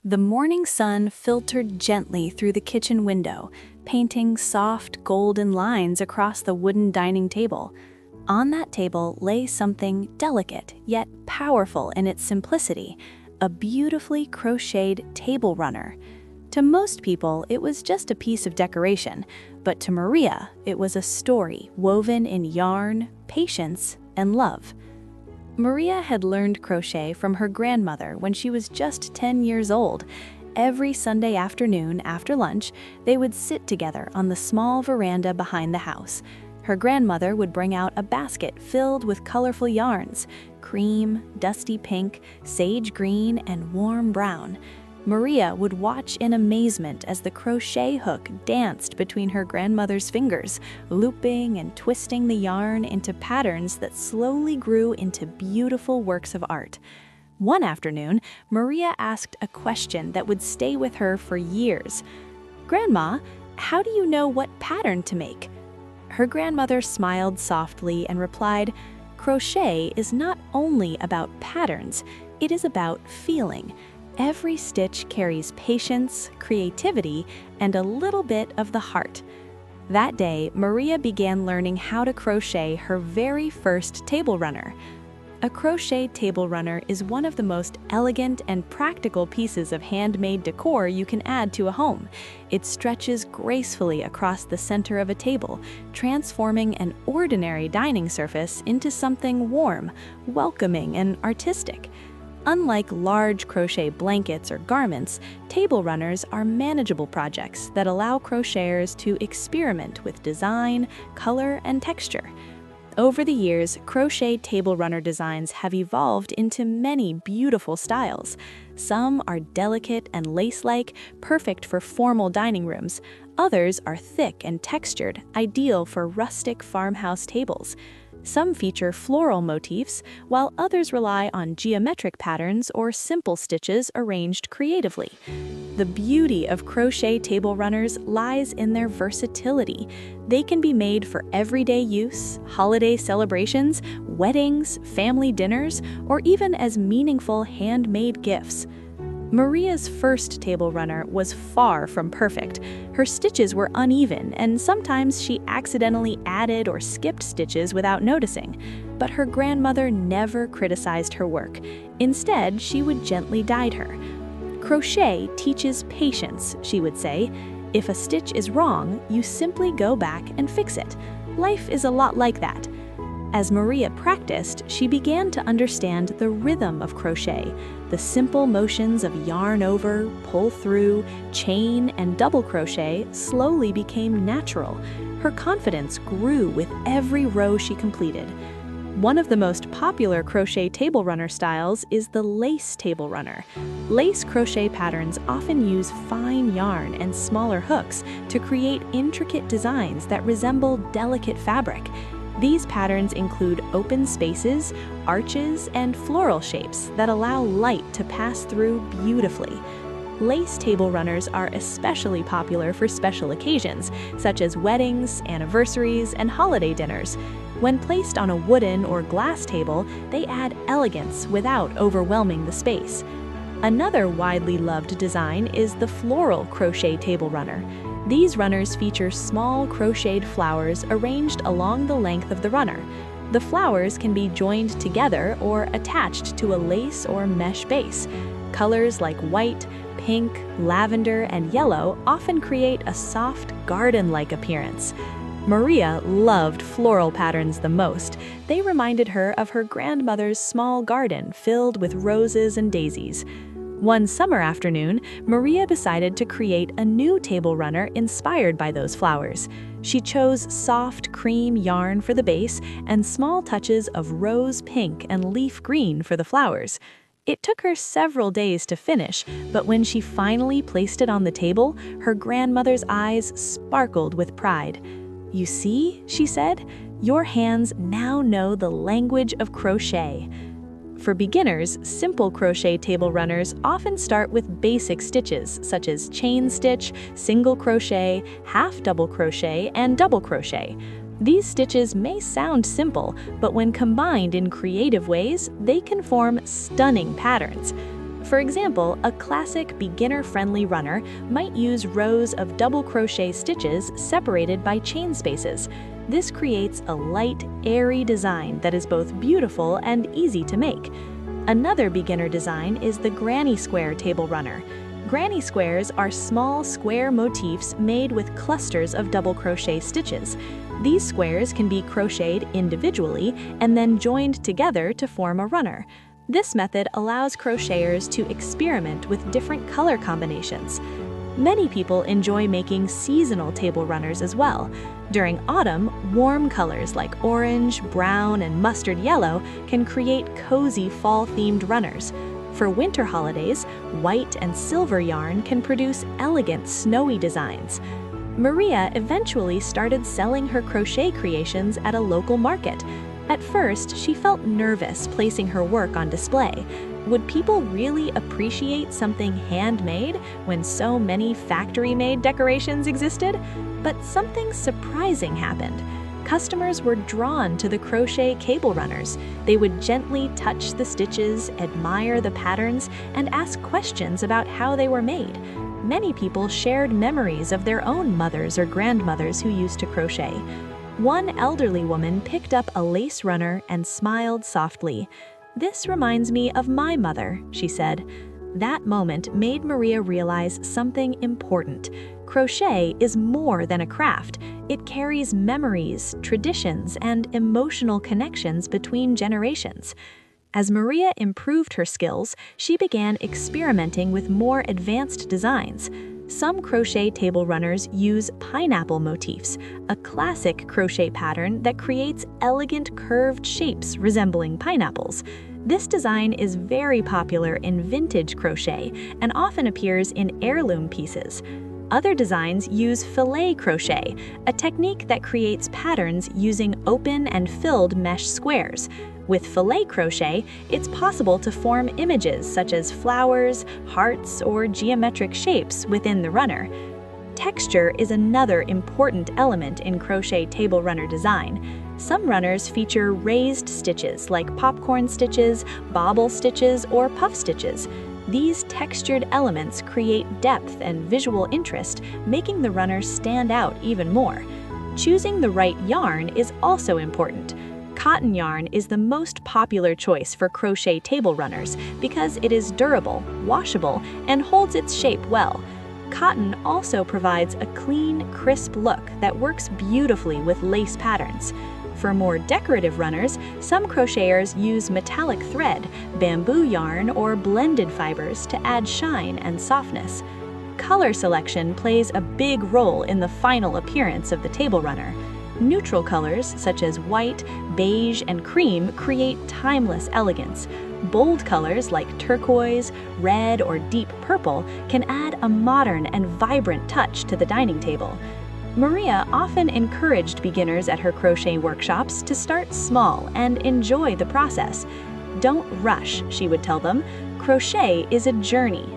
The morning sun filtered gently through the kitchen window, painting soft golden lines across the wooden dining table. On that table lay something delicate yet powerful in its simplicity, a beautifully crocheted table runner. To most people, it was just a piece of decoration, but to Maria, it was a story woven in yarn, patience, and love. Maria had learned crochet from her grandmother when she was just 10 years old. Every Sunday afternoon after lunch, they would sit together on the small veranda behind the house. Her grandmother would bring out a basket filled with colorful yarns: cream, dusty pink, sage green, and warm brown. Maria would watch in amazement as the crochet hook danced between her grandmother's fingers, looping and twisting the yarn into patterns that slowly grew into beautiful works of art. One afternoon, Maria asked a question that would stay with her for years. "Grandma, how do you know what pattern to make?" Her grandmother smiled softly and replied, "Crochet is not only about patterns, it is about feeling. Every stitch carries patience, creativity, and a little bit of the heart." That day, Maria began learning how to crochet her very first table runner. A crochet table runner is one of the most elegant and practical pieces of handmade decor you can add to a home. It stretches gracefully across the center of a table, transforming an ordinary dining surface into something warm, welcoming, and artistic. Unlike large crochet blankets or garments, table runners are manageable projects that allow crocheters to experiment with design, color, and texture. Over the years, crochet table runner designs have evolved into many beautiful styles. Some are delicate and lace-like, perfect for formal dining rooms. Others are thick and textured, ideal for rustic farmhouse tables. Some feature floral motifs, while others rely on geometric patterns or simple stitches arranged creatively. The beauty of crochet table runners lies in their versatility. They can be made for everyday use, holiday celebrations, weddings, family dinners, or even as meaningful handmade gifts. Maria's first table runner was far from perfect. Her stitches were uneven, and sometimes she accidentally added or skipped stitches without noticing. But her grandmother never criticized her work. Instead, she would gently guide her. "Crochet teaches patience," she would say. "If a stitch is wrong, you simply go back and fix it. Life is a lot like that." As Maria practiced, she began to understand the rhythm of crochet. The simple motions of yarn over, pull through, chain, and double crochet slowly became natural. Her confidence grew with every row she completed. One of the most popular crochet table runner styles is the lace table runner. Lace crochet patterns often use fine yarn and smaller hooks to create intricate designs that resemble delicate fabric. These patterns include open spaces, arches, and floral shapes that allow light to pass through beautifully. Lace table runners are especially popular for special occasions, such as weddings, anniversaries, and holiday dinners. When placed on a wooden or glass table, they add elegance without overwhelming the space. Another widely loved design is the floral crochet table runner. These runners feature small crocheted flowers arranged along the length of the runner. The flowers can be joined together or attached to a lace or mesh base. Colors like white, pink, lavender, and yellow often create a soft, garden-like appearance. Maria loved floral patterns the most. They reminded her of her grandmother's small garden filled with roses and daisies. One summer afternoon, Maria decided to create a new table runner inspired by those flowers. She chose soft cream yarn for the base and small touches of rose pink and leaf green for the flowers. It took her several days to finish, but when she finally placed it on the table, her grandmother's eyes sparkled with pride. "You see," she said, "your hands now know the language of crochet." For beginners, simple crochet table runners often start with basic stitches such as chain stitch, single crochet, half double crochet, and double crochet. These stitches may sound simple, but when combined in creative ways, they can form stunning patterns. For example, a classic beginner-friendly runner might use rows of double crochet stitches separated by chain spaces. This creates a light, airy design that is both beautiful and easy to make. Another beginner design is the granny square table runner. Granny squares are small square motifs made with clusters of double crochet stitches. These squares can be crocheted individually and then joined together to form a runner. This method allows crocheters to experiment with different color combinations. Many people enjoy making seasonal table runners as well. During autumn, warm colors like orange, brown, and mustard yellow can create cozy fall-themed runners. For winter holidays, white and silver yarn can produce elegant snowy designs. Maria eventually started selling her crochet creations at a local market. At first, she felt nervous placing her work on display. Would people really appreciate something handmade when so many factory-made decorations existed? But something surprising happened. Customers were drawn to the crochet cable runners. They would gently touch the stitches, admire the patterns, and ask questions about how they were made. Many people shared memories of their own mothers or grandmothers who used to crochet. One elderly woman picked up a lace runner and smiled softly. "This reminds me of my mother," she said. That moment made Maria realize something important. Crochet is more than a craft. It carries memories, traditions, and emotional connections between generations. As Maria improved her skills, she began experimenting with more advanced designs. Some crochet table runners use pineapple motifs, a classic crochet pattern that creates elegant curved shapes resembling pineapples. This design is very popular in vintage crochet and often appears in heirloom pieces. Other designs use filet crochet, a technique that creates patterns using open and filled mesh squares. With filet crochet, it's possible to form images such as flowers, hearts, or geometric shapes within the runner. Texture is another important element in crochet table runner design. Some runners feature raised stitches like popcorn stitches, bobble stitches, or puff stitches. These textured elements create depth and visual interest, making the runner stand out even more. Choosing the right yarn is also important. Cotton yarn is the most popular choice for crochet table runners because it is durable, washable, and holds its shape well. Cotton also provides a clean, crisp look that works beautifully with lace patterns. For more decorative runners, some crocheters use metallic thread, bamboo yarn, or blended fibers to add shine and softness. Color selection plays a big role in the final appearance of the table runner. Neutral colors such as white, beige, and cream create timeless elegance. Bold colors like turquoise, red, or deep purple can add a modern and vibrant touch to the dining table. Maria often encouraged beginners at her crochet workshops to start small and enjoy the process. "Don't rush," she would tell them. "Crochet is a journey,